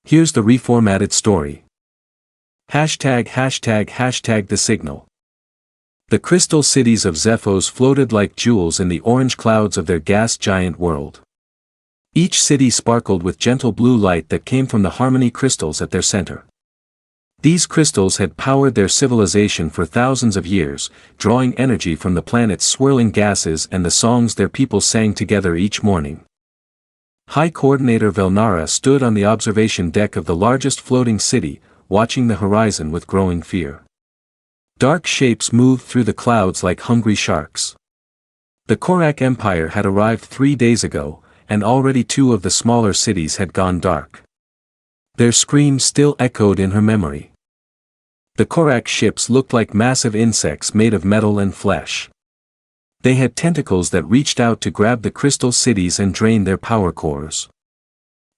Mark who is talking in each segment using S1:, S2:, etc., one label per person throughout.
S1: Here's the reformatted story. ###the signal. The crystal cities of Zephos floated like jewels in the orange clouds of their gas giant world. Each city sparkled with gentle blue light that came from the harmony crystals at their center. These crystals had powered their civilization for thousands of years, drawing energy from the planet's swirling gases and the songs their people sang together each morning. High Coordinator Velnara stood on the observation deck of the largest floating city, watching the horizon with growing fear. Dark shapes moved through the clouds like hungry sharks. The Korak Empire had arrived 3 days ago, and already 2 of the smaller cities had gone dark. Their screams still echoed in her memory. The Korak ships looked like massive insects made of metal and flesh. They had tentacles that reached out to grab the crystal cities and drain their power cores.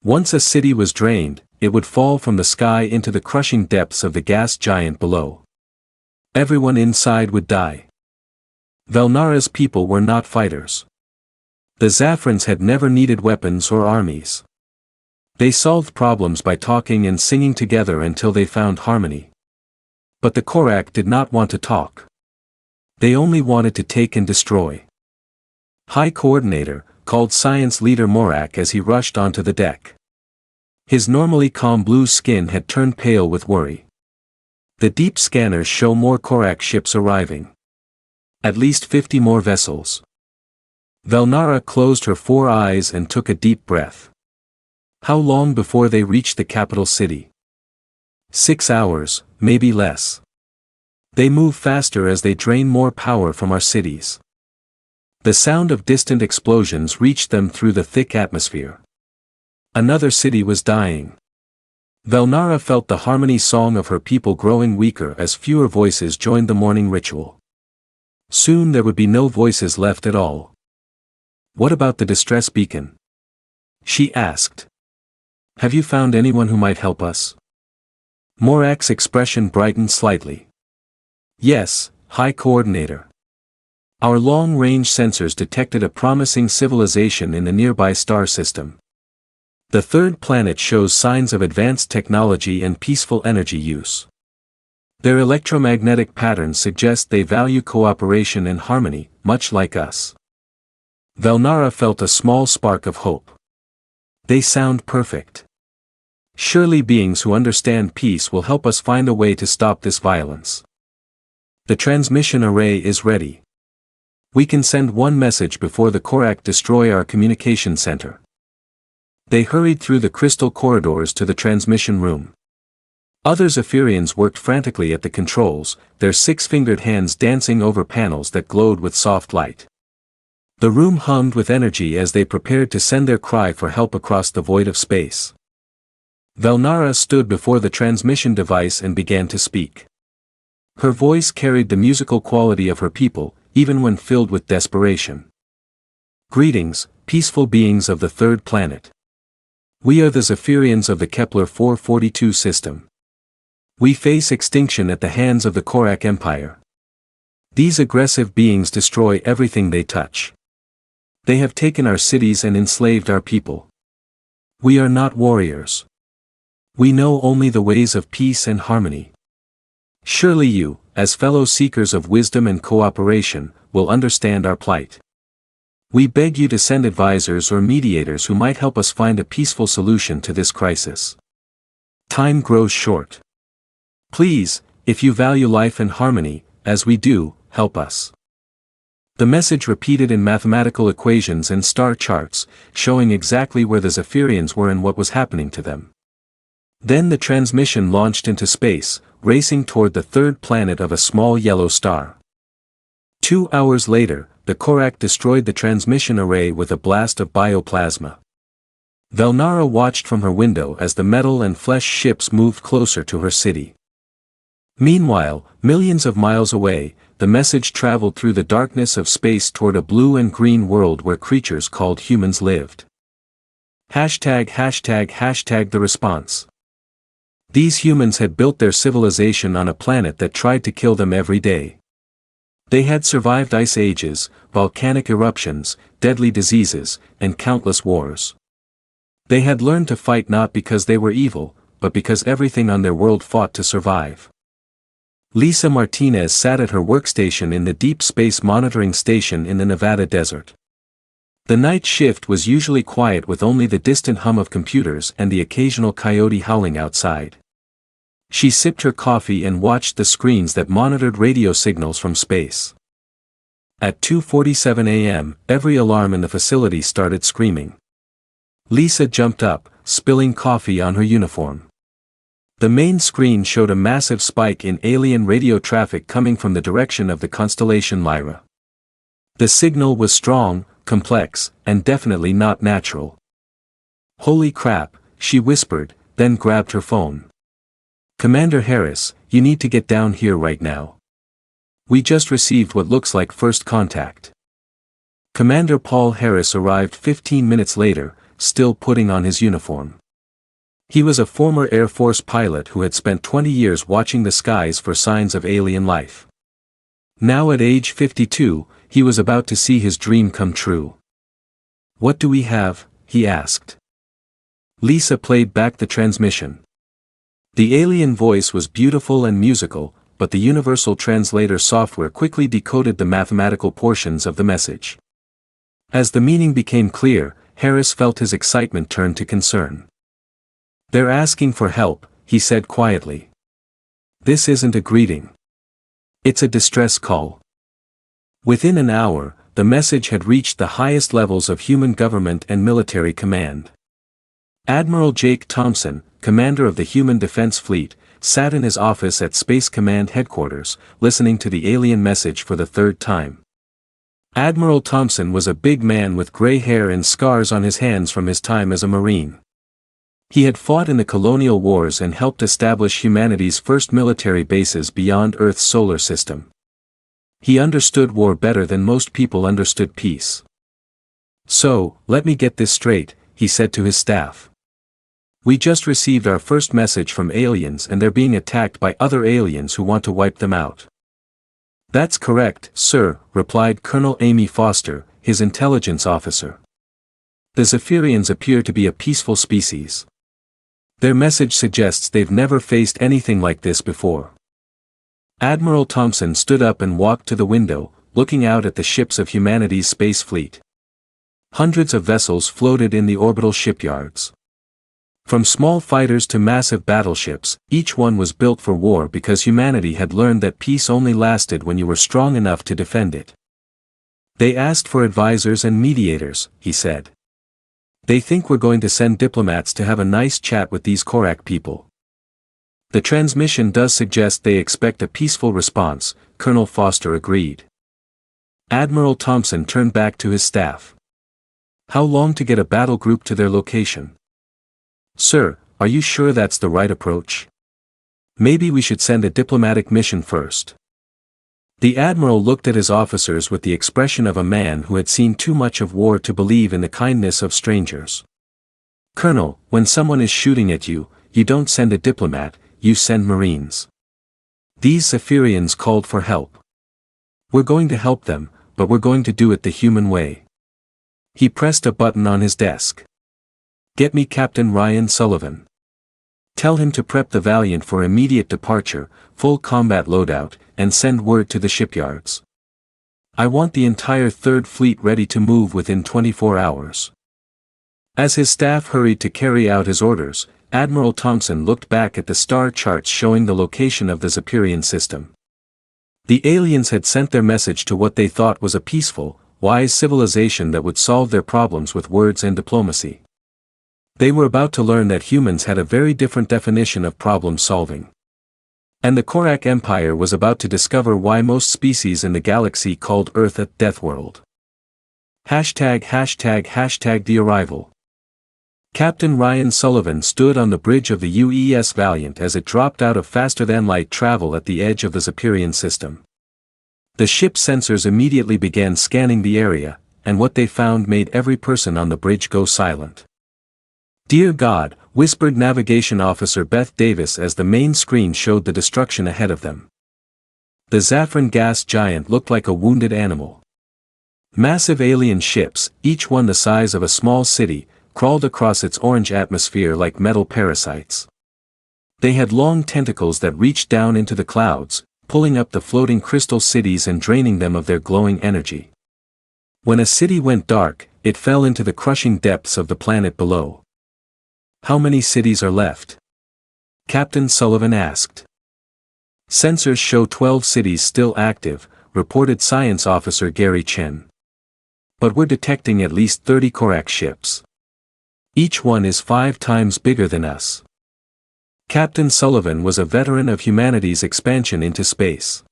S1: Once a city was drained, it would fall from the sky into the crushing depths of the gas giant below. Everyone inside would die. Velnara's people were not fighters. The Zaphirians had never needed weapons or armies. They solved problems by talking and singing together until they found harmony. But the Korak did not want to talk. They only wanted to take and destroy. High Coordinator called Science Leader Morak as he rushed onto the deck. His normally calm blue skin had turned pale with worry. The deep scanners show more Korak ships arriving. At least 50 more vessels. Velnara closed her 4 eyes and took a deep breath. How long before they reached the capital city? 6 hours, maybe less. They move faster as they drain more power from our cities. The sound of distant explosions reached them through the thick atmosphere. Another city was dying. Velnara felt the harmony song of her people growing weaker as fewer voices joined the morning ritual. Soon there would be no voices left at all. What about the distress beacon? She asked. Have you found anyone who might help us? Morak's expression brightened slightly. Yes, High Coordinator. Our long-range sensors detected a promising civilization in the nearby star system. The third planet shows signs of advanced technology and peaceful energy use. Their electromagnetic patterns suggest they value cooperation and harmony, much like us. Velnara felt a small spark of hope. They sound perfect. Surely beings who understand peace will help us find a way to stop this violence. The transmission array is ready. We can send one message before the Korak destroy our communication center. They hurried through the crystal corridors to the transmission room. Other Zaphirians worked frantically at the controls, their 6-fingered hands dancing over panels that glowed with soft light. The room hummed with energy as they prepared to send their cry for help across the void of space. Velnara stood before the transmission device and began to speak. Her voice carried the musical quality of her people, even when filled with desperation. Greetings, peaceful beings of the third planet. We are the Zaphirians of the Kepler 442 system. We face extinction at the hands of the Korak Empire. These aggressive beings destroy everything they touch. They have taken our cities and enslaved our people. We are not warriors. We know only the ways of peace and harmony. Surely you, as fellow seekers of wisdom and cooperation, will understand our plight. We beg you to send advisors or mediators who might help us find a peaceful solution to this crisis. Time grows short. Please, if you value life and harmony, as we do, help us. The message repeated in mathematical equations and star charts, showing exactly where the Zaphirians were and what was happening to them. Then the transmission launched into space, racing toward the third planet of a small yellow star. 2 hours later, the Korak destroyed the transmission array with a blast of bioplasma. Velnara watched from her window as the metal and flesh ships moved closer to her city. Meanwhile, millions of miles away, the message traveled through the darkness of space toward a blue and green world where creatures called humans lived. ###the response. These humans had built their civilization on a planet that tried to kill them every day. They had survived ice ages, volcanic eruptions, deadly diseases, and countless wars. They had learned to fight not because they were evil, but because everything on their world fought to survive. Lisa Martinez sat at her workstation in the Deep Space Monitoring Station in the Nevada desert. The night shift was usually quiet with only the distant hum of computers and the occasional coyote howling outside. She sipped her coffee and watched the screens that monitored radio signals from space. At 2:47 a.m., every alarm in the facility started screaming. Lisa jumped up, spilling coffee on her uniform. The main screen showed a massive spike in alien radio traffic coming from the direction of the constellation Lyra. The signal was strong, complex, and definitely not natural. "Holy crap," she whispered, then grabbed her phone. "Commander Harris, you need to get down here right now. We just received what looks like first contact." Commander Paul Harris arrived 15 minutes later, still putting on his uniform. He was a former Air Force pilot who had spent 20 years watching the skies for signs of alien life. Now at age 52, he was about to see his dream come true. "What do we have?" he asked. Lisa played back the transmission. The alien voice was beautiful and musical, but the universal translator software quickly decoded the mathematical portions of the message. As the meaning became clear, Harris felt his excitement turn to concern. "They're asking for help," he said quietly. "This isn't a greeting. It's a distress call." Within an hour, the message had reached the highest levels of human government and military command. Admiral Jake Thompson, commander of the Human Defense Fleet, sat in his office at Space Command headquarters, listening to the alien message for the third time. Admiral Thompson was a big man with gray hair and scars on his hands from his time as a Marine. He had fought in the colonial wars and helped establish humanity's first military bases beyond Earth's solar system. He understood war better than most people understood peace. "So, let me get this straight," he said to his staff. "We just received our first message from aliens and they're being attacked by other aliens who want to wipe them out." "That's correct, sir," replied Colonel Amy Foster, his intelligence officer. "The Zaphirians appear to be a peaceful species. Their message suggests they've never faced anything like this before." Admiral Thompson stood up and walked to the window, looking out at the ships of humanity's space fleet. Hundreds of vessels floated in the orbital shipyards. From small fighters to massive battleships, each one was built for war because humanity had learned that peace only lasted when you were strong enough to defend it. "They asked for advisors and mediators," he said. "They think we're going to send diplomats to have a nice chat with these Korak people." "The transmission does suggest they expect a peaceful response," Colonel Foster agreed. Admiral Thompson turned back to his staff. "How long to get a battle group to their location?" "Sir, are you sure that's the right approach? Maybe we should send a diplomatic mission first." The admiral looked at his officers with the expression of a man who had seen too much of war to believe in the kindness of strangers. "Colonel, when someone is shooting at you, you don't send a diplomat, you send Marines. These Zaphirians called for help. We're going to help them, but we're going to do it the human way." He pressed a button on his desk. "Get me Captain Ryan Sullivan. Tell him to prep the Valiant for immediate departure, full combat loadout, and send word to the shipyards. I want the entire Third Fleet ready to move within 24 hours." As his staff hurried to carry out his orders, Admiral Thompson looked back at the star charts showing the location of the Zaphirian system. The aliens had sent their message to what they thought was a peaceful, wise civilization that would solve their problems with words and diplomacy. They were about to learn that humans had a very different definition of problem solving. And the Korak Empire was about to discover why most species in the galaxy called Earth a Deathworld. ###the arrival. Captain Ryan Sullivan stood on the bridge of the UES Valiant as it dropped out of faster-than-light travel at the edge of the Zaphirian system. The ship's sensors immediately began scanning the area, and what they found made every person on the bridge go silent. "Dear God," whispered Navigation Officer Beth Davis as the main screen showed the destruction ahead of them. The Zaphran gas giant looked like a wounded animal. Massive alien ships, each one the size of a small city, crawled across its orange atmosphere like metal parasites. They had long tentacles that reached down into the clouds, pulling up the floating crystal cities and draining them of their glowing energy. When a city went dark, it fell into the crushing depths of the planet below. "How many cities are left?" Captain Sullivan asked. "Sensors show 12 cities still active," reported Science Officer Gary Chen. "But we're detecting at least 30 Korak ships. Each one is 5 times bigger than us." Captain Sullivan was a veteran of humanity's expansion into space.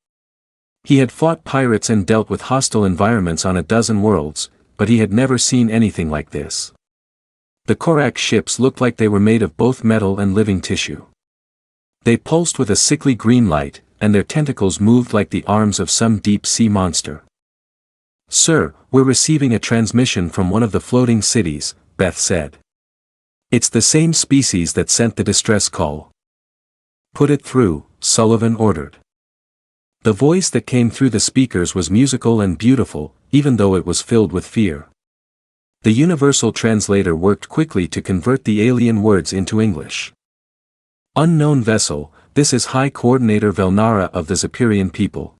S1: He had fought pirates and dealt with hostile environments on a dozen worlds, but he had never seen anything like this. The Korak ships looked like they were made of both metal and living tissue. They pulsed with a sickly green light, and their tentacles moved like the arms of some deep-sea monster. "Sir, we're receiving a transmission from one of the floating cities," Beth said. "It's the same species that sent the distress call." "Put it through," Sullivan ordered. The voice that came through the speakers was musical and beautiful, even though it was filled with fear. The universal translator worked quickly to convert the alien words into English. "Unknown vessel, this is High Coordinator Velnara of the Zaphirian people.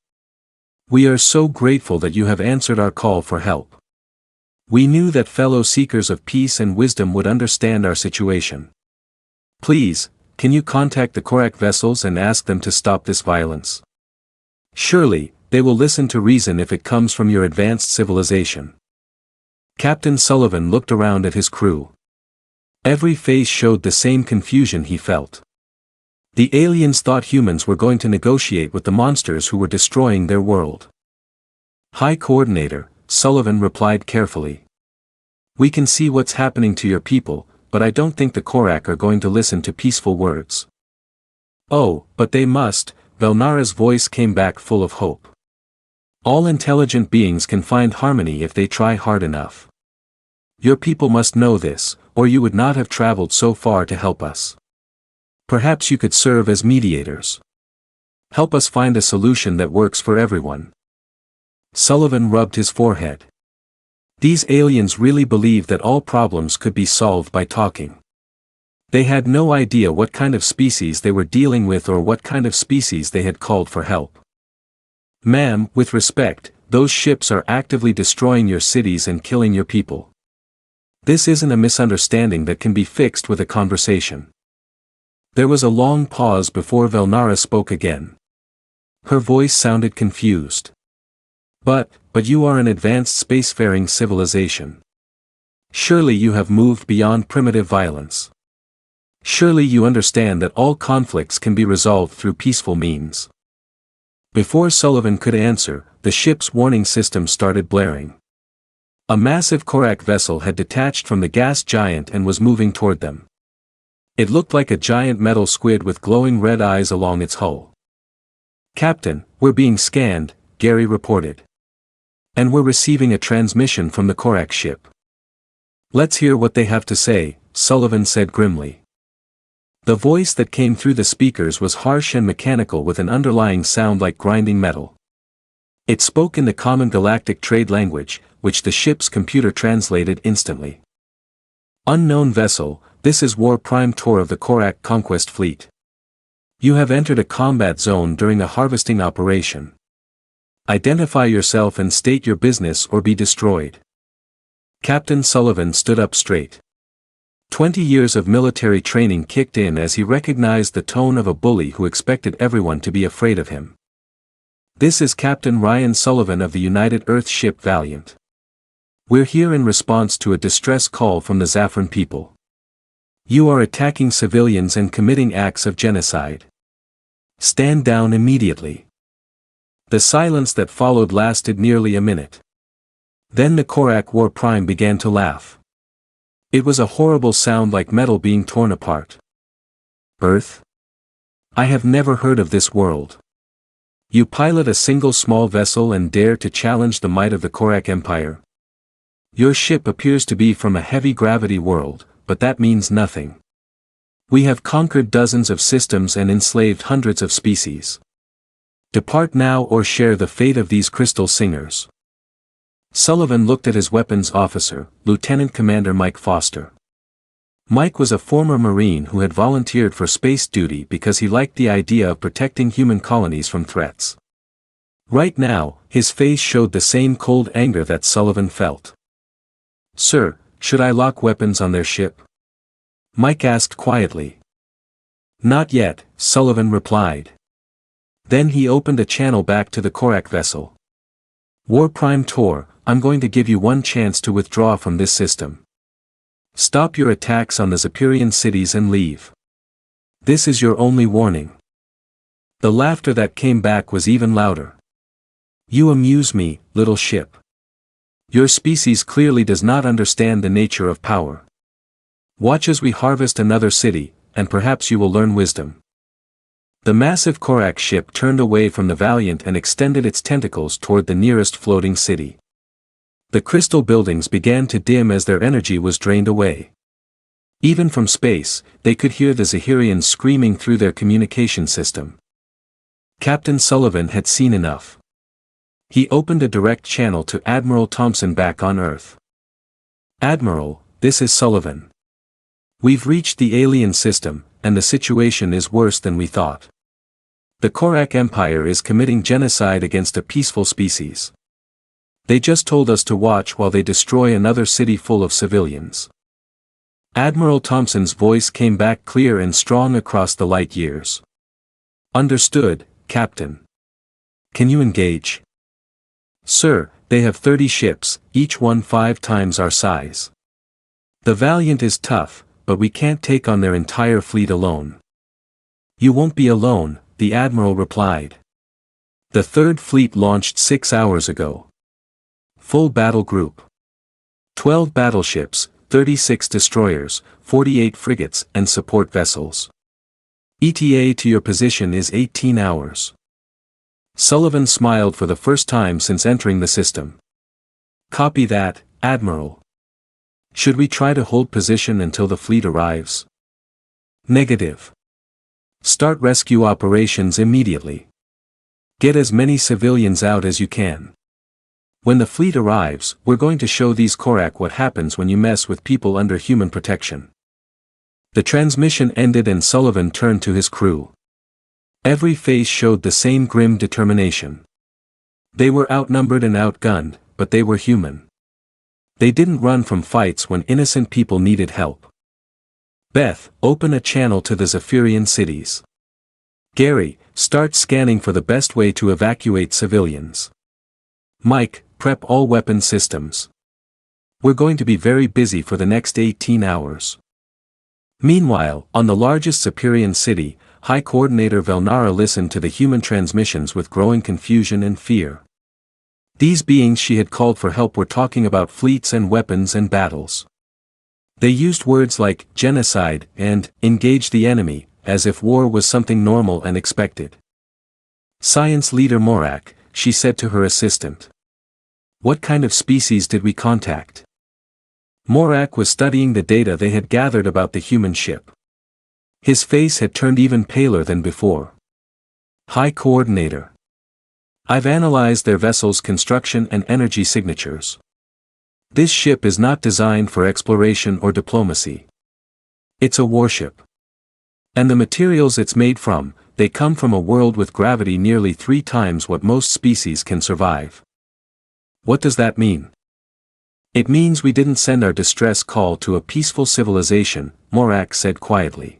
S1: We are so grateful that you have answered our call for help. We knew that fellow seekers of peace and wisdom would understand our situation. Please, can you contact the Korak vessels and ask them to stop this violence? Surely, they will listen to reason if it comes from your advanced civilization." Captain Sullivan looked around at his crew. Every face showed the same confusion he felt. The aliens thought humans were going to negotiate with the monsters who were destroying their world. "High Coordinator," Sullivan replied carefully. "We can see what's happening to your people, but I don't think the Korak are going to listen to peaceful words." "Oh, but they must," Velnara's voice came back full of hope. "All intelligent beings can find harmony if they try hard enough. Your people must know this, or you would not have traveled so far to help us. Perhaps you could serve as mediators. Help us find a solution that works for everyone." Sullivan rubbed his forehead. These aliens really believed that all problems could be solved by talking. They had no idea what kind of species they were dealing with or what kind of species they had called for help. "Ma'am, with respect, those ships are actively destroying your cities and killing your people. This isn't a misunderstanding that can be fixed with a conversation." There was a long pause before Velnara spoke again. Her voice sounded confused. But you are an advanced spacefaring civilization. Surely you have moved beyond primitive violence. Surely you understand that all conflicts can be resolved through peaceful means." Before Sullivan could answer, the ship's warning system started blaring. A massive Korak vessel had detached from the gas giant and was moving toward them. It looked like a giant metal squid with glowing red eyes along its hull. "Captain, we're being scanned," Gary reported. "And we're receiving a transmission from the Korak ship." "Let's hear what they have to say," Sullivan said grimly. The voice that came through the speakers was harsh and mechanical with an underlying sound like grinding metal. It spoke in the common galactic trade language, which the ship's computer translated instantly. "Unknown vessel, this is War Prime Tour of the Korak Conquest Fleet. You have entered a combat zone during a harvesting operation. Identify yourself and state your business or be destroyed." Captain Sullivan stood up straight. 20 years of military training kicked in as he recognized the tone of a bully who expected everyone to be afraid of him. "This is Captain Ryan Sullivan of the United Earth ship Valiant. We're here in response to a distress call from the Zaphirian people. You are attacking civilians and committing acts of genocide. Stand down immediately." The silence that followed lasted nearly a minute. Then the Korak War Prime began to laugh. It was a horrible sound like metal being torn apart. "Earth? I have never heard of this world. You pilot a single small vessel and dare to challenge the might of the Korak Empire? Your ship appears to be from a heavy gravity world, but that means nothing. We have conquered dozens of systems and enslaved hundreds of species. Depart now or share the fate of these crystal singers." Sullivan looked at his weapons officer, Lieutenant Commander Mike Foster. Mike was a former Marine who had volunteered for space duty because he liked the idea of protecting human colonies from threats. Right now, his face showed the same cold anger that Sullivan felt. "Sir, should I lock weapons on their ship?" Mike asked quietly. "Not yet," Sullivan replied. Then he opened a channel back to the Korak vessel. "War Prime Tor, I'm going to give you one chance to withdraw from this system. Stop your attacks on the Zaphirian cities and leave. This is your only warning." The laughter that came back was even louder. "You amuse me, little ship. Your species clearly does not understand the nature of power. Watch as we harvest another city, and perhaps you will learn wisdom." The massive Korak ship turned away from the Valiant and extended its tentacles toward the nearest floating city. The crystal buildings began to dim as their energy was drained away. Even from space, they could hear the Zaphirians screaming through their communication system. Captain Sullivan had seen enough. He opened a direct channel to Admiral Thompson back on Earth. "Admiral, this is Sullivan. We've reached the alien system, and the situation is worse than we thought. The Korak Empire is committing genocide against a peaceful species. They just told us to watch while they destroy another city full of civilians." Admiral Thompson's voice came back clear and strong across the light years. "Understood, Captain. Can you engage?" "Sir, they have 30 ships, each one 5 times our size. The Valiant is tough, but we can't take on their entire fleet alone." "You won't be alone," the Admiral replied. "The Third Fleet launched 6 hours ago. Full battle group. 12 battleships, 36 destroyers, 48 frigates and support vessels. ETA to your position is 18 hours. Sullivan smiled for the first time since entering the system. "Copy that, Admiral. Should we try to hold position until the fleet arrives?" "Negative. Start rescue operations immediately. Get as many civilians out as you can. When the fleet arrives, we're going to show these Korak what happens when you mess with people under human protection." The transmission ended and Sullivan turned to his crew. Every face showed the same grim determination. They were outnumbered and outgunned, but they were human. They didn't run from fights when innocent people needed help. "Beth, open a channel to the Zaphirian cities. Gary, start scanning for the best way to evacuate civilians. Mike, prep all weapon systems. We're going to be very busy for the next 18 hours. Meanwhile, on the largest Zaphirian city, High Coordinator Velnara listened to the human transmissions with growing confusion and fear. These beings she had called for help were talking about fleets and weapons and battles. They used words like genocide and engage the enemy, as if war was something normal and expected. "Science leader Morak," she said to her assistant. "What kind of species did we contact?" Morak was studying the data they had gathered about the human ship. His face had turned even paler than before. "High Coordinator. I've analyzed their vessel's construction and energy signatures. This ship is not designed for exploration or diplomacy. It's a warship. And the materials it's made from, they come from a world with gravity nearly 3 times what most species can survive." "What does that mean?" "It means we didn't send our distress call to a peaceful civilization," Morak said quietly.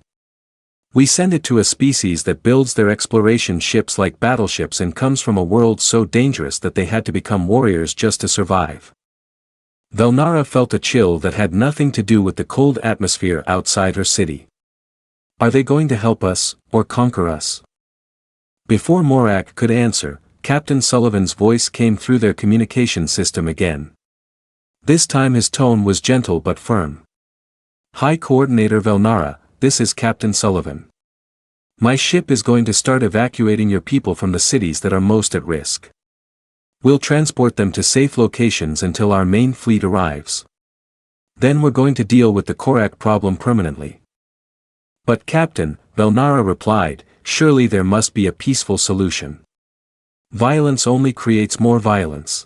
S1: "We send it to a species that builds their exploration ships like battleships and comes from a world so dangerous that they had to become warriors just to survive." Velnara felt a chill that had nothing to do with the cold atmosphere outside her city. "Are they going to help us, or conquer us?" Before Morak could answer, Captain Sullivan's voice came through their communication system again. This time his tone was gentle but firm. "High Coordinator Velnara, this is Captain Sullivan. My ship is going to start evacuating your people from the cities that are most at risk. We'll transport them to safe locations until our main fleet arrives. Then we're going to deal with the Korak problem permanently." "But Captain," Velnara replied, "surely there must be a peaceful solution. Violence only creates more violence."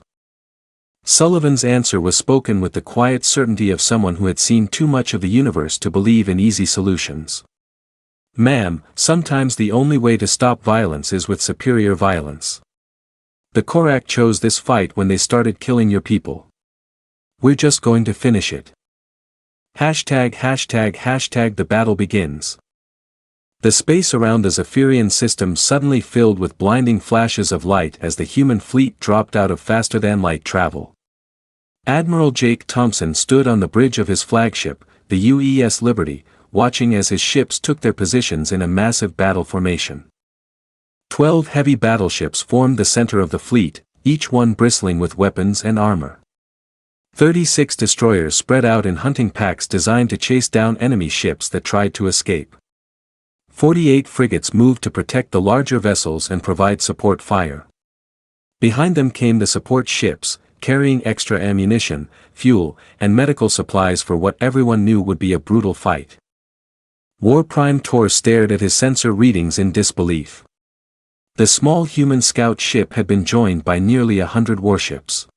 S1: Sullivan's answer was spoken with the quiet certainty of someone who had seen too much of the universe to believe in easy solutions. Ma'am, sometimes the only way to stop violence is with superior violence. The Korak chose this fight when they started killing your people. We're just going to finish it. Hashtag the battle begins. The space around the Zaphirian system suddenly filled with blinding flashes of light as the human fleet dropped out of faster-than-light travel. Admiral Jake Thompson stood on the bridge of his flagship, the UES Liberty, watching as his ships took their positions in a massive battle formation. 12 heavy battleships formed the center of the fleet, each one bristling with weapons and armor. 36 destroyers spread out in hunting packs designed to chase down enemy ships that tried to escape. 48 frigates moved to protect the larger vessels and provide support fire. Behind them came the support ships, carrying extra ammunition, fuel, and medical supplies for what everyone knew would be a brutal fight. War Prime Tor stared at his sensor readings in disbelief. The small human scout ship had been joined by nearly 100 warships.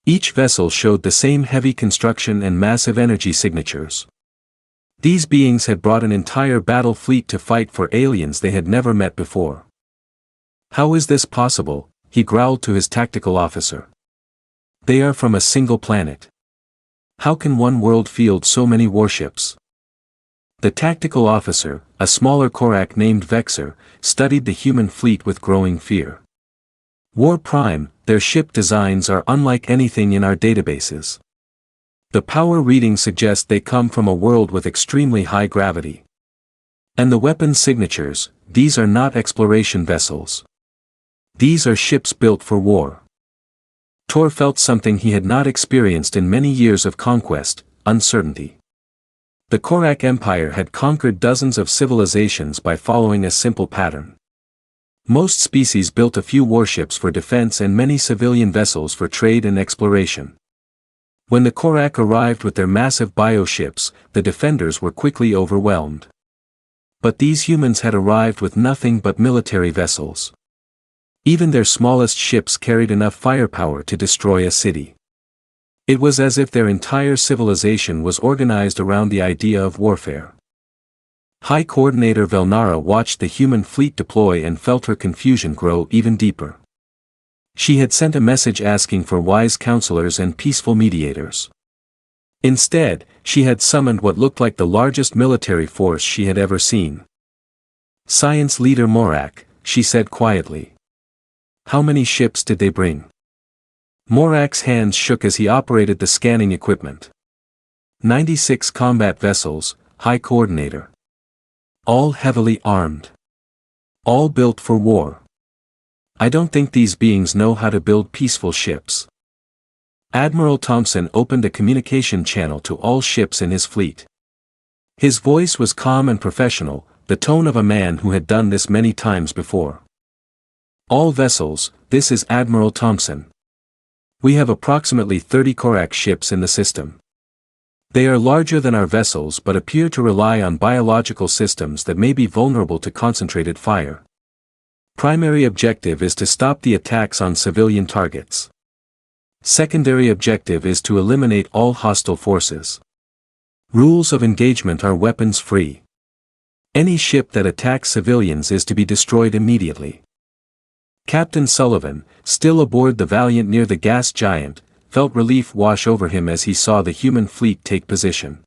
S1: Each vessel showed the same heavy construction and massive energy signatures. These beings had brought an entire battle fleet to fight for aliens they had never met before. How is this possible? He growled to his tactical officer. They are from a single planet. How can one world field so many warships? The tactical officer, a smaller Korak named Vexer, studied the human fleet with growing fear. War Prime, their ship designs are unlike anything in our databases. The power readings suggest they come from a world with extremely high gravity. And the weapon signatures, these are not exploration vessels. These are ships built for war. Tor felt something he had not experienced in many years of conquest, uncertainty. The Korak Empire had conquered dozens of civilizations by following a simple pattern. Most species built a few warships for defense and many civilian vessels for trade and exploration. When the Korak arrived with their massive bioships, the defenders were quickly overwhelmed. But these humans had arrived with nothing but military vessels. Even their smallest ships carried enough firepower to destroy a city. It was as if their entire civilization was organized around the idea of warfare. High Coordinator Velnara watched the human fleet deploy and felt her confusion grow even deeper. She had sent a message asking for wise counselors and peaceful mediators. Instead, she had summoned what looked like the largest military force she had ever seen. Science Leader Morak, she said quietly. How many ships did they bring? Morak's hands shook as he operated the scanning equipment. 96 combat vessels, High Coordinator. All heavily armed. All built for war. I don't think these beings know how to build peaceful ships. Admiral Thompson opened a communication channel to all ships in his fleet. His voice was calm and professional, the tone of a man who had done this many times before. All vessels, this is Admiral Thompson. We have approximately 30 Korak ships in the system. They are larger than our vessels but appear to rely on biological systems that may be vulnerable to concentrated fire. Primary objective is to stop the attacks on civilian targets. Secondary objective is to eliminate all hostile forces. Rules of engagement are weapons-free. Any ship that attacks civilians is to be destroyed immediately. Captain Sullivan, still aboard the Valiant near the gas giant, felt relief wash over him as he saw the human fleet take position.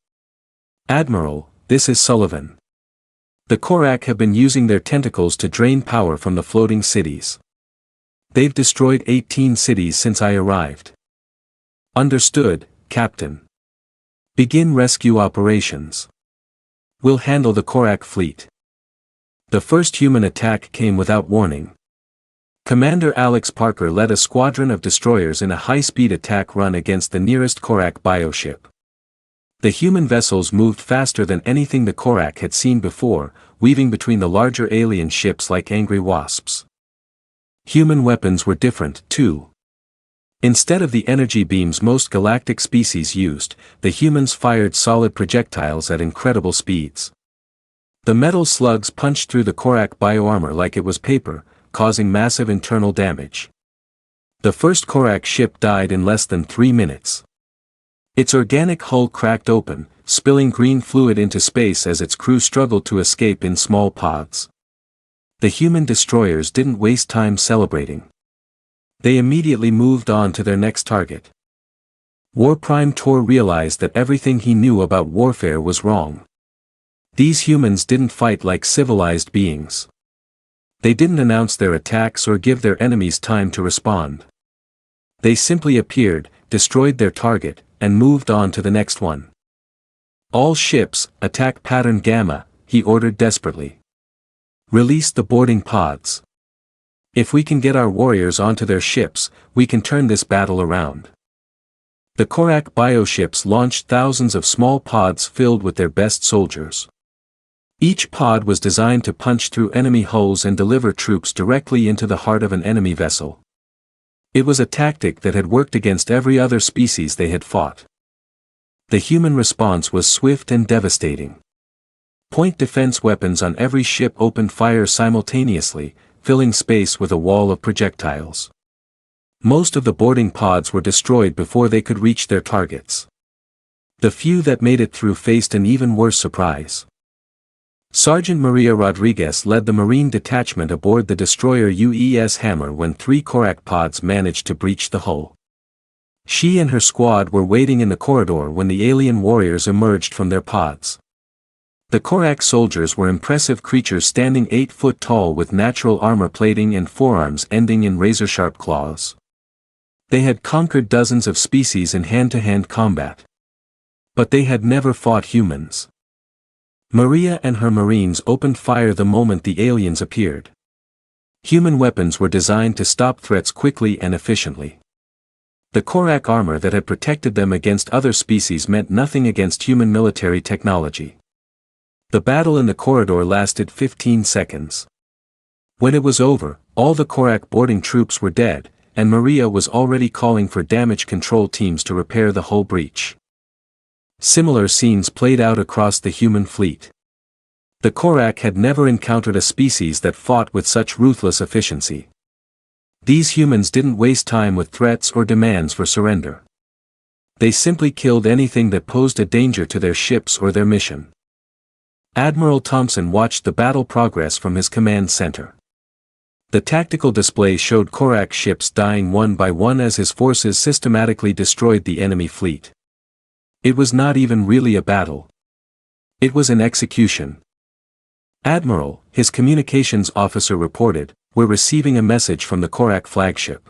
S1: Admiral, this is Sullivan. The Korak have been using their tentacles to drain power from the floating cities. They've destroyed 18 cities since I arrived. Understood, Captain. Begin rescue operations. We'll handle the Korak fleet. The first human attack came without warning. Commander Alex Parker led a squadron of destroyers in a high-speed attack run against the nearest Korak bioship. The human vessels moved faster than anything the Korak had seen before, weaving between the larger alien ships like angry wasps. Human weapons were different, too. Instead of the energy beams most galactic species used, the humans fired solid projectiles at incredible speeds. The metal slugs punched through the Korak bioarmor like it was paper, causing massive internal damage. The first Korak ship died in less than 3 minutes. Its organic hull cracked open, spilling green fluid into space as its crew struggled to escape in small pods. The human destroyers didn't waste time celebrating. They immediately moved on to their next target. War Prime Tor realized that everything he knew about warfare was wrong. These humans didn't fight like civilized beings. They didn't announce their attacks or give their enemies time to respond. They simply appeared, destroyed their target, and moved on to the next one. All ships, attack pattern Gamma, he ordered desperately. Release the boarding pods. If we can get our warriors onto their ships, we can turn this battle around. The Korak bioships launched thousands of small pods filled with their best soldiers. Each pod was designed to punch through enemy hulls and deliver troops directly into the heart of an enemy vessel. It was a tactic that had worked against every other species they had fought. The human response was swift and devastating. Point defense weapons on every ship opened fire simultaneously, filling space with a wall of projectiles. Most of the boarding pods were destroyed before they could reach their targets. The few that made it through faced an even worse surprise. Sergeant Maria Rodriguez led the Marine detachment aboard the destroyer UES Hammer when 3 Korak pods managed to breach the hull. She and her squad were waiting in the corridor when the alien warriors emerged from their pods. The Korak soldiers were impressive creatures standing 8 foot tall with natural armor plating and forearms ending in razor-sharp claws. They had conquered dozens of species in hand-to-hand combat. But they had never fought humans. Maria and her Marines opened fire the moment the aliens appeared. Human weapons were designed to stop threats quickly and efficiently. The Korak armor that had protected them against other species meant nothing against human military technology. The battle in the corridor lasted 15 seconds. When it was over, all the Korak boarding troops were dead, and Maria was already calling for damage control teams to repair the hull breach. Similar scenes played out across the human fleet. The Korak had never encountered a species that fought with such ruthless efficiency. These humans didn't waste time with threats or demands for surrender. They simply killed anything that posed a danger to their ships or their mission. Admiral Thompson watched the battle progress from his command center. The tactical display showed Korak ships dying one by one as his forces systematically destroyed the enemy fleet. It was not even really a battle. It was an execution. "Admiral," his communications officer reported, "we're receiving a message from the Korak flagship.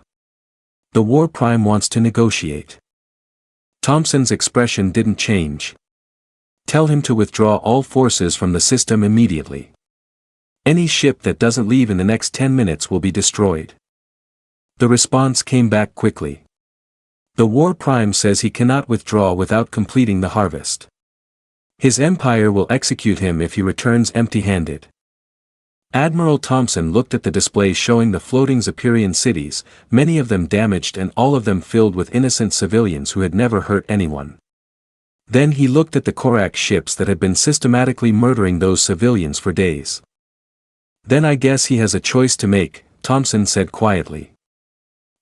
S1: The War Prime wants to negotiate." Thompson's expression didn't change. "Tell him to withdraw all forces from the system immediately. Any ship that doesn't leave in the next 10 minutes will be destroyed." The response came back quickly. "The War Prime says he cannot withdraw without completing the harvest. His empire will execute him if he returns empty-handed." Admiral Thompson looked at the display showing the floating Zaphirian cities, many of them damaged and all of them filled with innocent civilians who had never hurt anyone. Then he looked at the Korak ships that had been systematically murdering those civilians for days. "Then I guess he has a choice to make," Thompson said quietly.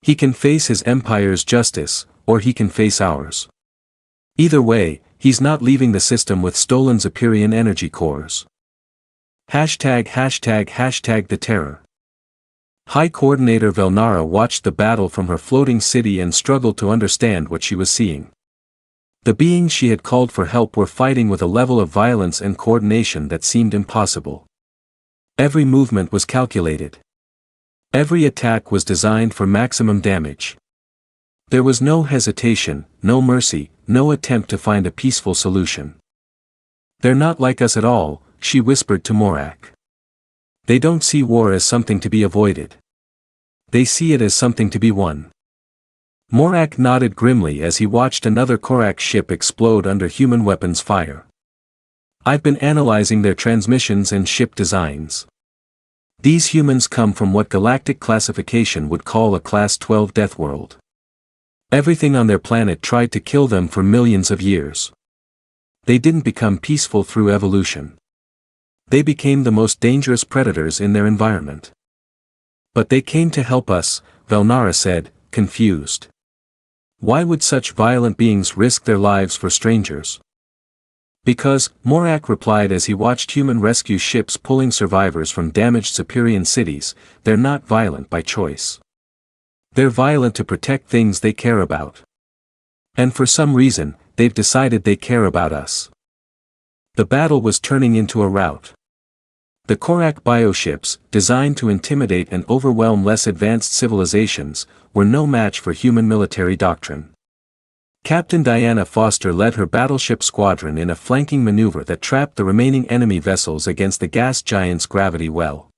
S1: "He can face his empire's justice, or he can face ours. Either way, he's not leaving the system with stolen Zaphirian energy cores." ####The Terror. High Coordinator Velnara watched the battle from her floating city and struggled to understand what she was seeing. The beings she had called for help were fighting with a level of violence and coordination that seemed impossible. Every movement was calculated. Every attack was designed for maximum damage. There was no hesitation, no mercy, no attempt to find a peaceful solution. "They're not like us at all," she whispered to Morak. "They don't see war as something to be avoided. They see it as something to be won." Morak nodded grimly as he watched another Korak ship explode under human weapons fire. "I've been analyzing their transmissions and ship designs. These humans come from what galactic classification would call a Class 12 Deathworld. Everything on their planet tried to kill them for millions of years. They didn't become peaceful through evolution. They became the most dangerous predators in their environment. But they came to help us," Velnara said, confused. Why would such violent beings risk their lives for strangers? Because, Morak replied as he watched human rescue ships pulling survivors from damaged Zaphirian cities, they're not violent by choice. They're violent to protect things they care about. And for some reason, they've decided they care about us. The battle was turning into a rout. The Korak bioships, designed to intimidate and overwhelm less advanced civilizations, were no match for human military doctrine. Captain Diana Foster led her battleship squadron in a flanking maneuver that trapped the remaining enemy vessels against the gas giant's gravity well.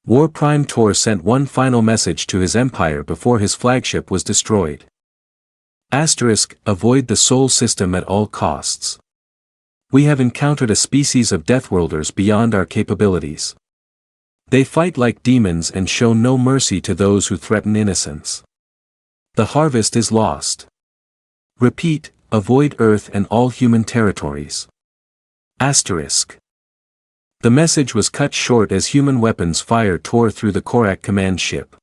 S1: War Prime Tor sent one final message to his empire before his flagship was destroyed. Avoid the Sol system at all costs. We have encountered a species of Deathworlders beyond our capabilities. They fight like demons and show no mercy to those who threaten innocence. The harvest is lost. Repeat, avoid Earth and all human territories. The message was cut short as human weapons fire tore through the Korak command ship.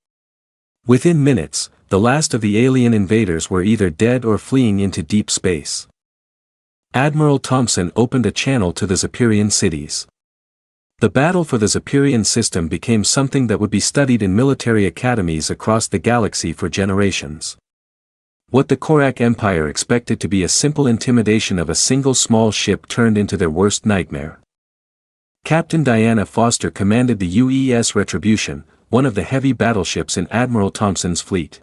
S1: Within minutes, the last of the alien invaders were either dead or fleeing into deep space. Admiral Thompson opened a channel to the Zaphirian cities. The battle for the Zaphirian system became something that would be studied in military academies across the galaxy for generations. What the Korak Empire expected to be a simple intimidation of a single small ship turned into their worst nightmare. Captain Diana Foster commanded the UES Retribution, one of the heavy battleships in Admiral Thompson's fleet.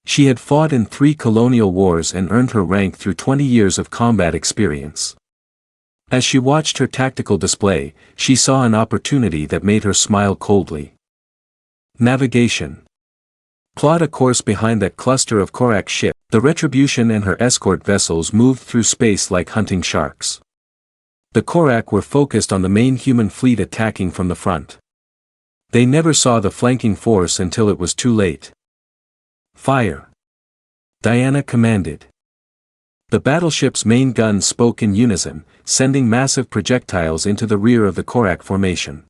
S1: She had fought in 3 colonial wars and earned her rank through 20 years of combat experience. As she watched her tactical display, she saw an opportunity that made her smile coldly. Navigation. Plot a course behind that cluster of Korak ships. The Retribution and her escort vessels moved through space like hunting sharks. The Korak were focused on the main human fleet attacking from the front. They never saw the flanking force until it was too late. Fire! Diana commanded. The battleship's main guns spoke in unison, sending massive projectiles into the rear of the Korak formation.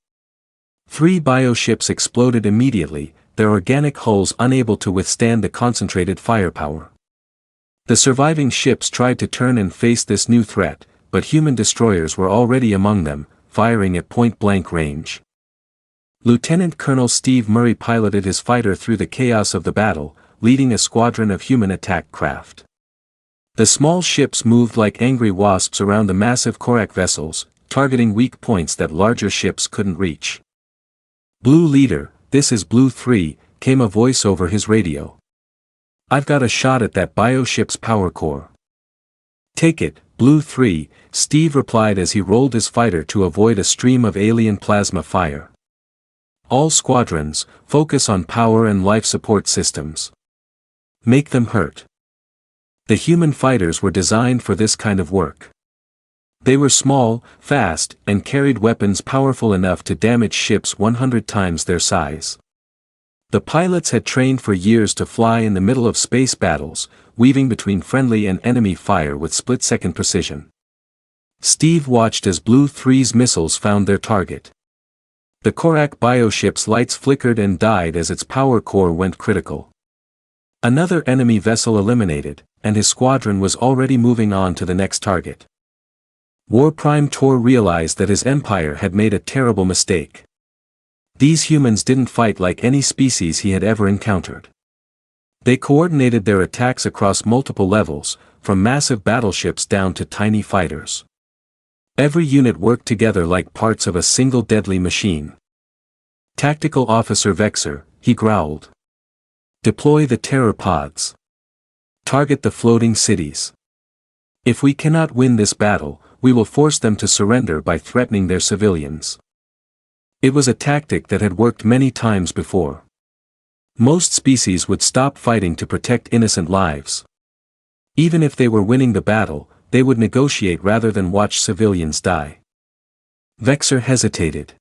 S1: 3 bioships exploded immediately, their organic hulls unable to withstand the concentrated firepower. The surviving ships tried to turn and face this new threat, but human destroyers were already among them, firing at point-blank range. Lieutenant Colonel Steve Murray piloted his fighter through the chaos of the battle, leading a squadron of human attack craft. The small ships moved like angry wasps around the massive Korak vessels, targeting weak points that larger ships couldn't reach. Blue Leader, this is Blue 3, came a voice over his radio. I've got a shot at that bioship's power core. Take it, Blue 3, Steve replied as he rolled his fighter to avoid a stream of alien plasma fire. All squadrons, focus on power and life support systems. Make them hurt. The human fighters were designed for this kind of work. They were small, fast, and carried weapons powerful enough to damage ships 100 times their size. The pilots had trained for years to fly in the middle of space battles, weaving between friendly and enemy fire with split-second precision. Steve watched as Blue 3's missiles found their target. The Korak bioship's lights flickered and died as its power core went critical. Another enemy vessel eliminated, and his squadron was already moving on to the next target. War Prime Tor realized that his empire had made a terrible mistake. These humans didn't fight like any species he had ever encountered. They coordinated their attacks across multiple levels, from massive battleships down to tiny fighters. Every unit worked together like parts of a single deadly machine. Tactical Officer Vexer, he growled. Deploy the terror pods. Target the floating cities. If we cannot win this battle, we will force them to surrender by threatening their civilians. It was a tactic that had worked many times before. Most species would stop fighting to protect innocent lives. Even if they were winning the battle, they would negotiate rather than watch civilians die. Vexer hesitated.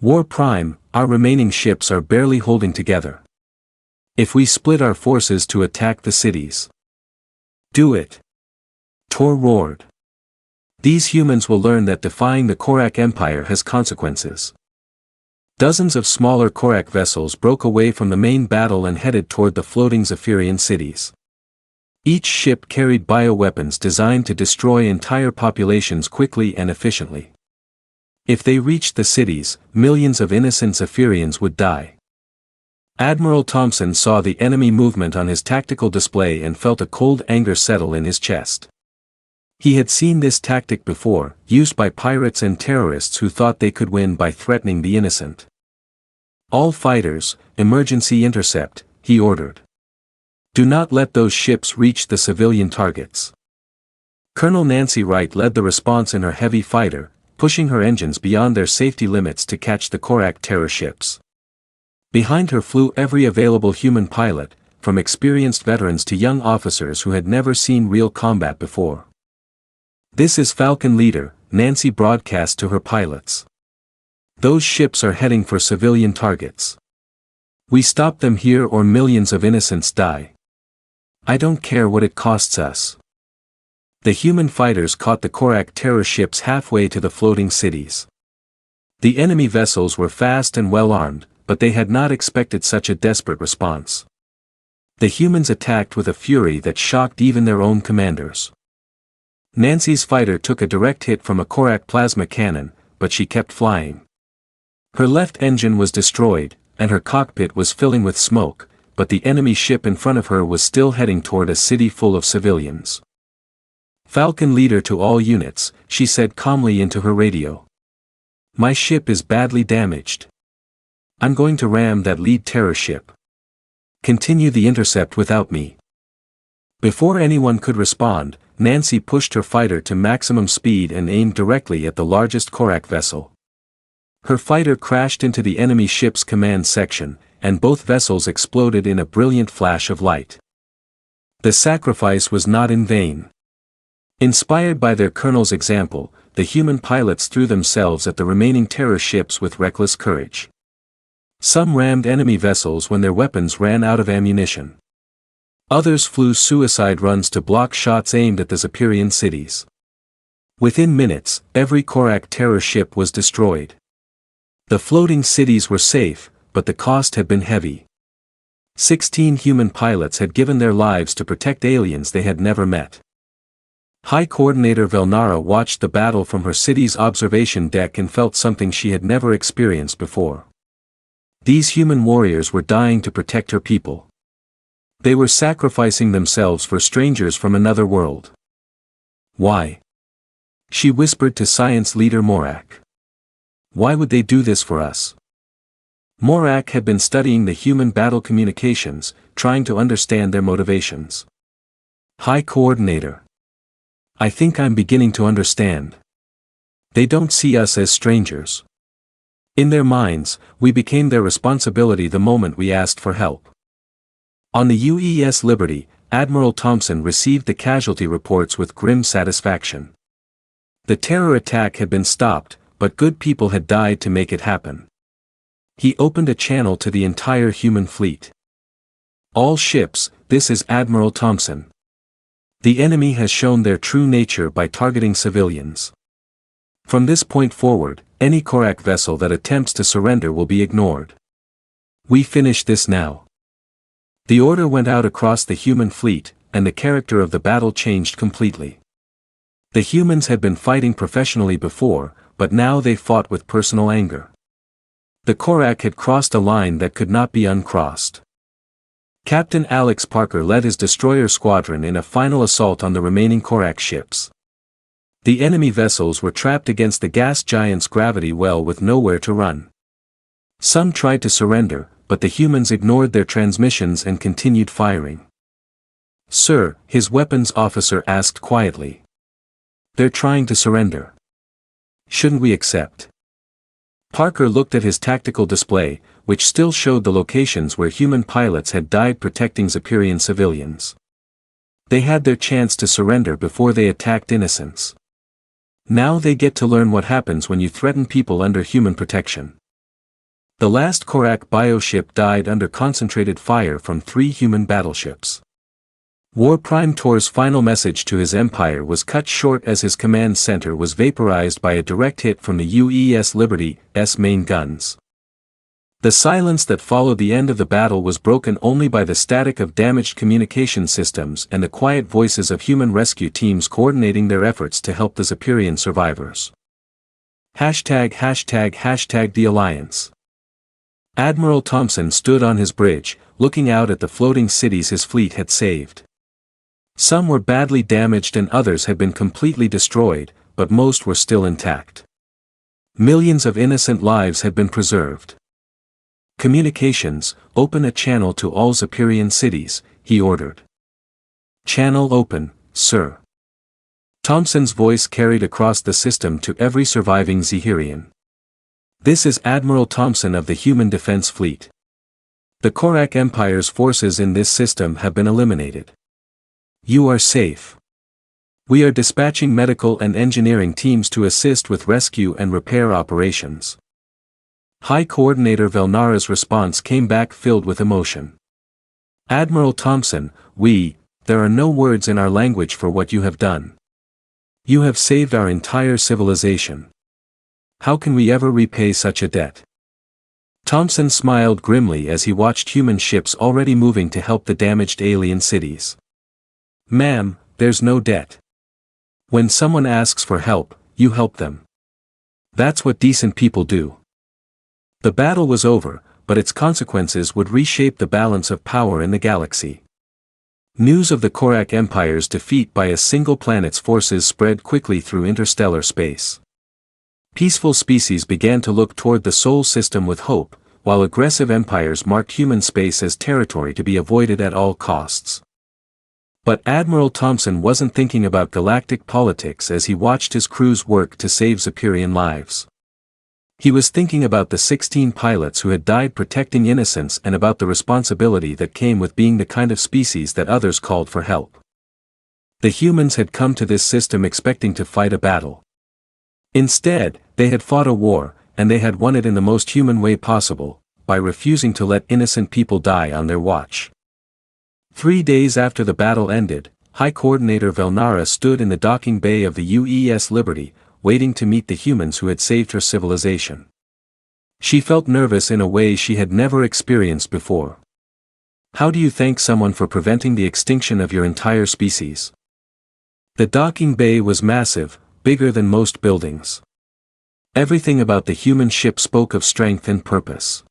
S1: War Prime, our remaining ships are barely holding together. If we split our forces to attack the cities. Do it. Tor roared. These humans will learn that defying the Korak Empire has consequences. Dozens of smaller Korak vessels broke away from the main battle and headed toward the floating Zaphirian cities. Each ship carried bioweapons designed to destroy entire populations quickly and efficiently. If they reached the cities, millions of innocent Zaphirians would die. Admiral Thompson saw the enemy movement on his tactical display and felt a cold anger settle in his chest. He had seen this tactic before, used by pirates and terrorists who thought they could win by threatening the innocent. All fighters, emergency intercept, he ordered. Do not let those ships reach the civilian targets. Colonel Nancy Wright led the response in her heavy fighter, pushing her engines beyond their safety limits to catch the Korak terror ships. Behind her flew every available human pilot, from experienced veterans to young officers who had never seen real combat before. This is Falcon Leader, Nancy broadcast to her pilots. Those ships are heading for civilian targets. We stop them here or millions of innocents die. I don't care what it costs us. The human fighters caught the Korak terror ships halfway to the floating cities. The enemy vessels were fast and well armed, but they had not expected such a desperate response. The humans attacked with a fury that shocked even their own commanders. Nancy's fighter took a direct hit from a Korak plasma cannon, but she kept flying. Her left engine was destroyed, and her cockpit was filling with smoke, but the enemy ship in front of her was still heading toward a city full of civilians. Falcon Leader to all units, she said calmly into her radio. My ship is badly damaged. I'm going to ram that lead terror ship. Continue the intercept without me. Before anyone could respond, Nancy pushed her fighter to maximum speed and aimed directly at the largest Korak vessel. Her fighter crashed into the enemy ship's command section, and both vessels exploded in a brilliant flash of light. The sacrifice was not in vain. Inspired by their colonel's example, the human pilots threw themselves at the remaining terror ships with reckless courage. Some rammed enemy vessels when their weapons ran out of ammunition. Others flew suicide runs to block shots aimed at the Zaphirian cities. Within minutes, every Korak terror ship was destroyed. The floating cities were safe, but the cost had been heavy. 16 human pilots had given their lives to protect aliens they had never met. High Coordinator Velnara watched the battle from her city's observation deck and felt something she had never experienced before. These human warriors were dying to protect her people. They were sacrificing themselves for strangers from another world. Why? She whispered to Science Leader Morak. Why would they do this for us? Morak had been studying the human battle communications, trying to understand their motivations. High Coordinator. I think I'm beginning to understand. They don't see us as strangers. In their minds, we became their responsibility the moment we asked for help. On the UES Liberty, Admiral Thompson received the casualty reports with grim satisfaction. The terror attack had been stopped, but good people had died to make it happen. He opened a channel to the entire human fleet. All ships, this is Admiral Thompson. The enemy has shown their true nature by targeting civilians. From this point forward, any Korak vessel that attempts to surrender will be ignored. We finish this now. The order went out across the human fleet, and the character of the battle changed completely. The humans had been fighting professionally before, but now they fought with personal anger. The Korak had crossed a line that could not be uncrossed. Captain Alex Parker led his destroyer squadron in a final assault on the remaining Korak ships. The enemy vessels were trapped against the gas giant's gravity well with nowhere to run. Some tried to surrender, but the humans ignored their transmissions and continued firing. Sir, his weapons officer asked quietly. They're trying to surrender. Shouldn't we accept? Parker looked at his tactical display, which still showed the locations where human pilots had died protecting Zaphirian civilians. They had their chance to surrender before they attacked innocents. Now they get to learn what happens when you threaten people under human protection. The last Korak bioship died under concentrated fire from 3 human battleships. War Prime Tor's final message to his empire was cut short as his command center was vaporized by a direct hit from the UES Liberty's main guns. The silence that followed the end of the battle was broken only by the static of damaged communication systems and the quiet voices of human rescue teams coordinating their efforts to help the Zaphirian survivors. ####The Alliance. Admiral Thompson stood on his bridge, looking out at the floating cities his fleet had saved. Some were badly damaged and others had been completely destroyed, but most were still intact. Millions of innocent lives had been preserved. "Communications, open a channel to all Zaphirian cities," he ordered. "Channel open, sir." Thompson's voice carried across the system to every surviving Zaphirian. "This is Admiral Thompson of the Human Defense Fleet. The Korak Empire's forces in this system have been eliminated. You are safe. We are dispatching medical and engineering teams to assist with rescue and repair operations." High Coordinator Velnara's response came back filled with emotion. "Admiral Thompson, there are no words in our language for what you have done. You have saved our entire civilization. How can we ever repay such a debt?" Thompson smiled grimly as he watched human ships already moving to help the damaged alien cities. "Ma'am, there's no debt. When someone asks for help, you help them. That's what decent people do." The battle was over, but its consequences would reshape the balance of power in the galaxy. News of the Korak Empire's defeat by a single planet's forces spread quickly through interstellar space. Peaceful species began to look toward the Sol system with hope, while aggressive empires marked human space as territory to be avoided at all costs. But Admiral Thompson wasn't thinking about galactic politics as he watched his crews work to save Zaphirian lives. He was thinking about the 16 pilots who had died protecting innocents and about the responsibility that came with being the kind of species that others called for help. The humans had come to this system expecting to fight a battle. Instead, they had fought a war, and they had won it in the most human way possible, by refusing to let innocent people die on their watch. 3 days after the battle ended, High Coordinator Velnara stood in the docking bay of the UES Liberty, waiting to meet the humans who had saved her civilization. She felt nervous in a way she had never experienced before. "How do you thank someone for preventing the extinction of your entire species?" The docking bay was massive, bigger than most buildings. Everything about the human ship spoke of strength and purpose.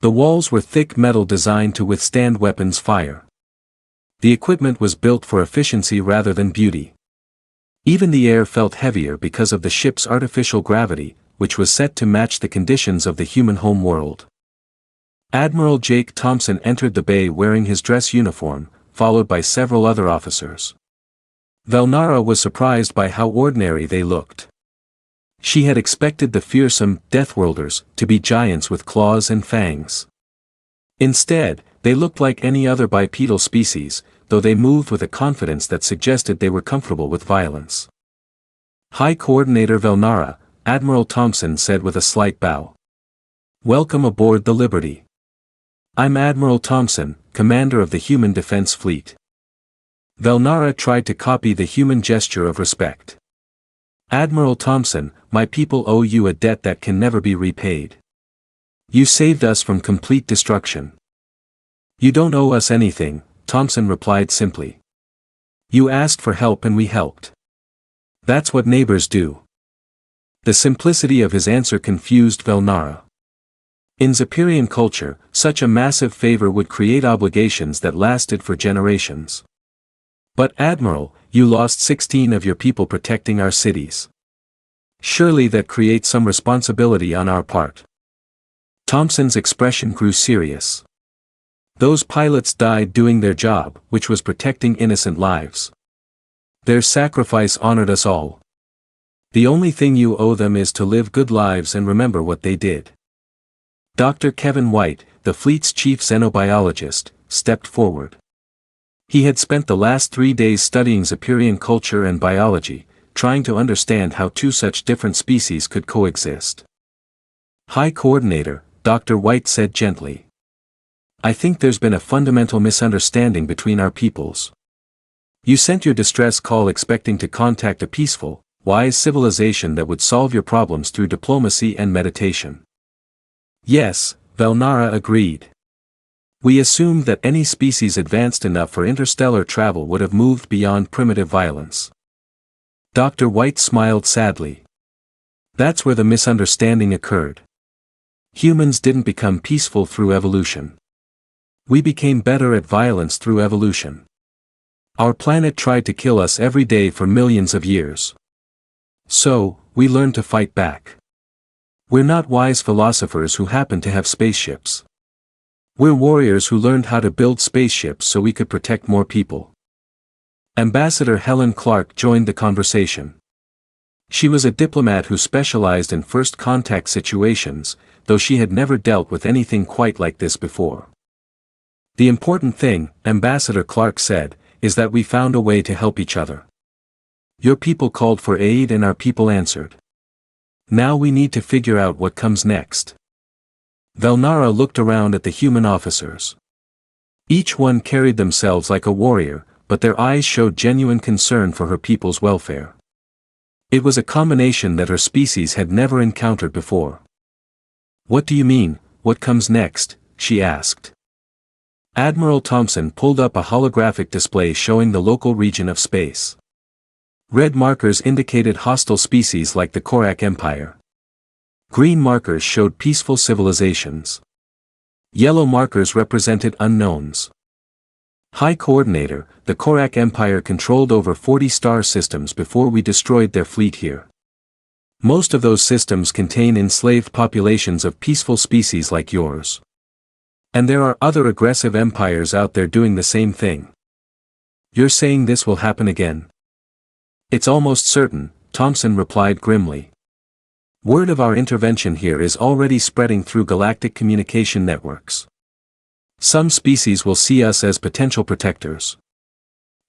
S1: The walls were thick metal designed to withstand weapons fire. The equipment was built for efficiency rather than beauty. Even the air felt heavier because of the ship's artificial gravity, which was set to match the conditions of the human home world. Admiral Jake Thompson entered the bay wearing his dress uniform, followed by several other officers. Velnara was surprised by how ordinary they looked. She had expected the fearsome Deathworlders to be giants with claws and fangs. Instead, they looked like any other bipedal species, though they moved with a confidence that suggested they were comfortable with violence. "High Coordinator Velnara," Admiral Thompson said with a slight bow. "Welcome aboard the Liberty. I'm Admiral Thompson, commander of the Human Defense Fleet." Velnara tried to copy the human gesture of respect. "Admiral Thompson, my people owe you a debt that can never be repaid. You saved us from complete destruction." "You don't owe us anything," Thompson replied simply. "You asked for help and we helped. That's what neighbors do." The simplicity of his answer confused Velnara. In Zaphirian culture, such a massive favor would create obligations that lasted for generations. "But Admiral, you lost 16 of your people protecting our cities. Surely that creates some responsibility on our part." Thompson's expression grew serious. "Those pilots died doing their job, which was protecting innocent lives. Their sacrifice honored us all. The only thing you owe them is to live good lives and remember what they did." Dr. Kevin White, the fleet's chief xenobiologist, stepped forward. He had spent the last 3 days studying Zaphirian culture and biology, trying to understand how two such different species could coexist. "High Coordinator," Dr. White said gently. "I think there's been a fundamental misunderstanding between our peoples. You sent your distress call expecting to contact a peaceful, wise civilization that would solve your problems through diplomacy and meditation. Yes, Velnara agreed. We assumed that any species advanced enough for interstellar travel would have moved beyond primitive violence. Dr. White smiled sadly. That's where the misunderstanding occurred. Humans didn't become peaceful through evolution. We became better at violence through evolution. Our planet tried to kill us every day for millions of years. So, we learned to fight back. We're not wise philosophers who happen to have spaceships. We're warriors who learned how to build spaceships so we could protect more people. Ambassador Helen Clark joined the conversation. She was a diplomat who specialized in first contact situations, though she had never dealt with anything quite like this before. The important thing, Ambassador Clark said, is that we found a way to help each other. Your people called for aid and our people answered. Now we need to figure out what comes next. Velnara looked around at the human officers. Each one carried themselves like a warrior, but their eyes showed genuine concern for her people's welfare. It was a combination that her species had never encountered before. What do you mean, what comes next? She asked. Admiral Thompson pulled up a holographic display showing the local region of space. Red markers indicated hostile species like the Korak Empire. Green markers showed peaceful civilizations. Yellow markers represented unknowns. High Coordinator, the Korak Empire controlled over 40 star systems before we destroyed their fleet here. Most of those systems contain enslaved populations of peaceful species like yours. And there are other aggressive empires out there doing the same thing. You're saying this will happen again? It's almost certain, Thompson replied grimly. Word of our intervention here is already spreading through galactic communication networks. Some species will see us as potential protectors.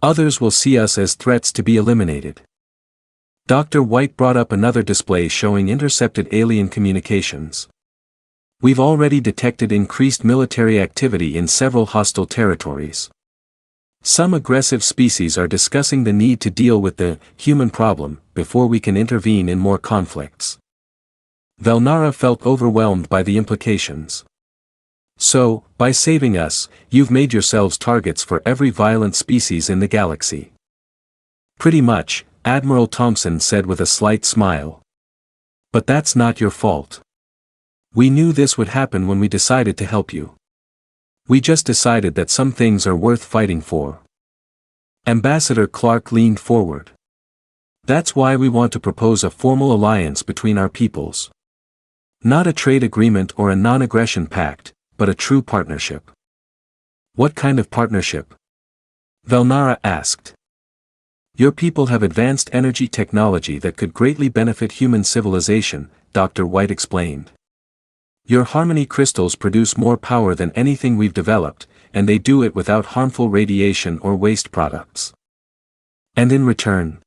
S1: Others will see us as threats to be eliminated. Dr. White brought up another display showing intercepted alien communications. We've already detected increased military activity in several hostile territories. Some aggressive species are discussing the need to deal with the human problem before we can intervene in more conflicts. Velnara felt overwhelmed by the implications. So, by saving us, you've made yourselves targets for every violent species in the galaxy. Pretty much, Admiral Thompson said with a slight smile. But that's not your fault. We knew this would happen when we decided to help you. We just decided that some things are worth fighting for. Ambassador Clark leaned forward. That's why we want to propose a formal alliance between our peoples. Not a trade agreement or a non-aggression pact, but a true partnership. What kind of partnership? Velnara asked. Your people have advanced energy technology that could greatly benefit human civilization, Dr. White explained. Your harmony crystals produce more power than anything we've developed, and they do it without harmful radiation or waste products. And in return?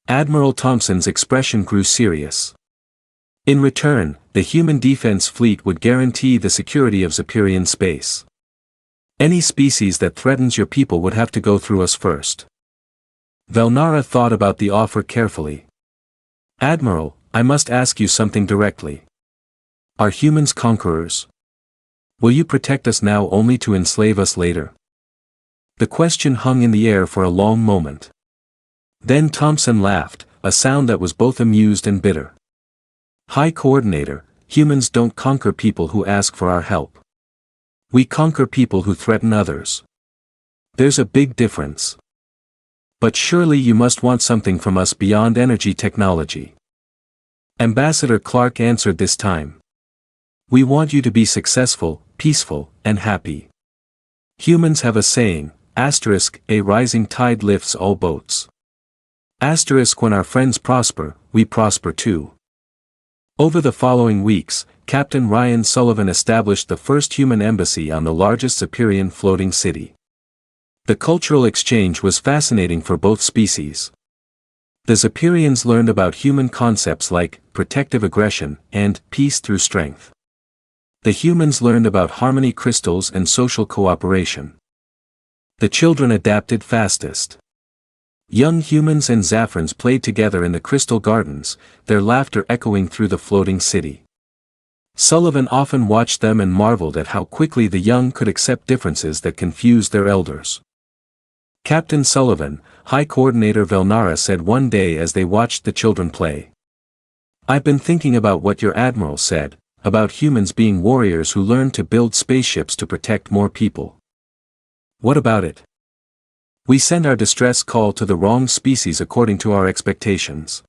S1: Admiral Thompson's expression grew serious. In return, the human defense fleet would guarantee the security of Zaphirian space. Any species that threatens your people would have to go through us first. Velnara thought about the offer carefully. Admiral, I must ask you something directly. Are humans conquerors? Will you protect us now only to enslave us later? The question hung in the air for a long moment. Then Thompson laughed, a sound that was both amused and bitter. High Coordinator, humans don't conquer people who ask for our help. We conquer people who threaten others. There's a big difference. But surely you must want something from us beyond energy technology. Ambassador Clark answered this time. We want you to be successful, peaceful, and happy. Humans have a saying, a rising tide lifts all boats. When our friends prosper, we prosper too. Over the following weeks, Captain Ryan Sullivan established the first human embassy on the largest Zaphirian floating city. The cultural exchange was fascinating for both species. The Zaphirians learned about human concepts like protective aggression and peace through strength. The humans learned about harmony crystals and social cooperation. The children adapted fastest. Young humans and Zaphirians played together in the crystal gardens, their laughter echoing through the floating city. Sullivan often watched them and marveled at how quickly the young could accept differences that confused their elders. Captain Sullivan, High Coordinator Velnara said one day as they watched the children play. "I've been thinking about what your admiral said, about humans being warriors who learn to build spaceships to protect more people. What about it? We send our distress call to the wrong species according to our expectations.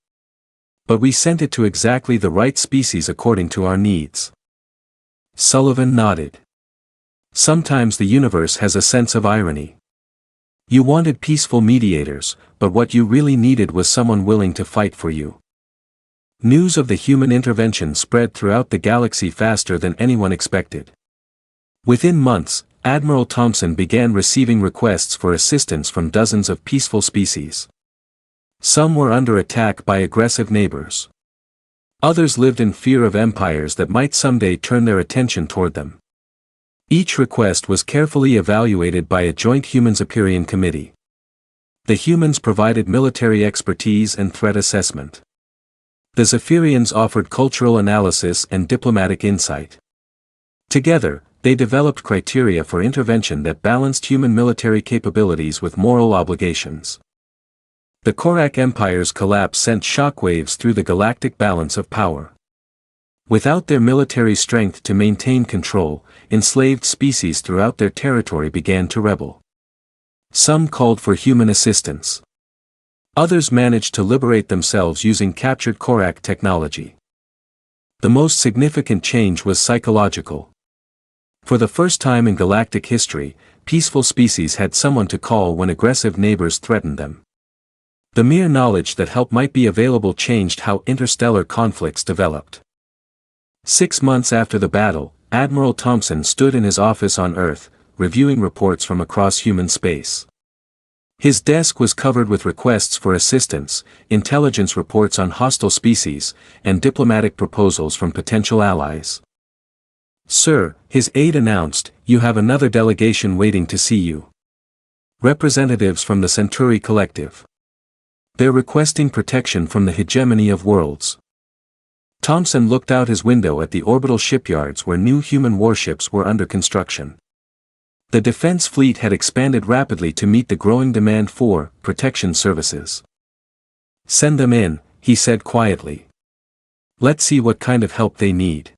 S1: But we sent it to exactly the right species according to our needs." Sullivan nodded. "Sometimes the universe has a sense of irony. You wanted peaceful mediators, but what you really needed was someone willing to fight for you." News of the human intervention spread throughout the galaxy faster than anyone expected. Within months, Admiral Thompson began receiving requests for assistance from dozens of peaceful species. Some were under attack by aggressive neighbors. Others lived in fear of empires that might someday turn their attention toward them. Each request was carefully evaluated by a joint Humans-Aperian committee. The humans provided military expertise and threat assessment. The Zaphirians offered cultural analysis and diplomatic insight. Together, they developed criteria for intervention that balanced human military capabilities with moral obligations. The Korak Empire's collapse sent shockwaves through the galactic balance of power. Without their military strength to maintain control, enslaved species throughout their territory began to rebel. Some called for human assistance. Others managed to liberate themselves using captured Korak technology. The most significant change was psychological. For the first time in galactic history, peaceful species had someone to call when aggressive neighbors threatened them. The mere knowledge that help might be available changed how interstellar conflicts developed. 6 months after the battle, Admiral Thompson stood in his office on Earth, reviewing reports from across human space. His desk was covered with requests for assistance, intelligence reports on hostile species, and diplomatic proposals from potential allies. "Sir," his aide announced, "you have another delegation waiting to see you. Representatives from the Centauri Collective. They're requesting protection from the hegemony of worlds." Thompson looked out his window at the orbital shipyards where new human warships were under construction. The defense fleet had expanded rapidly to meet the growing demand for protection services. "Send them in," he said quietly. "Let's see what kind of help they need."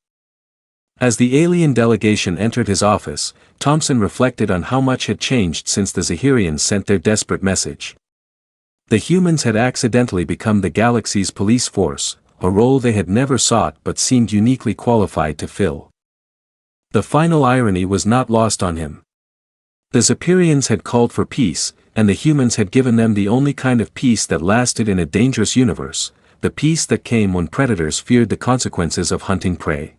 S1: As the alien delegation entered his office, Thompson reflected on how much had changed since the Zaphirians sent their desperate message. The humans had accidentally become the galaxy's police force, a role they had never sought but seemed uniquely qualified to fill. The final irony was not lost on him. The Zaphirians had called for peace, and the humans had given them the only kind of peace that lasted in a dangerous universe, the peace that came when predators feared the consequences of hunting prey.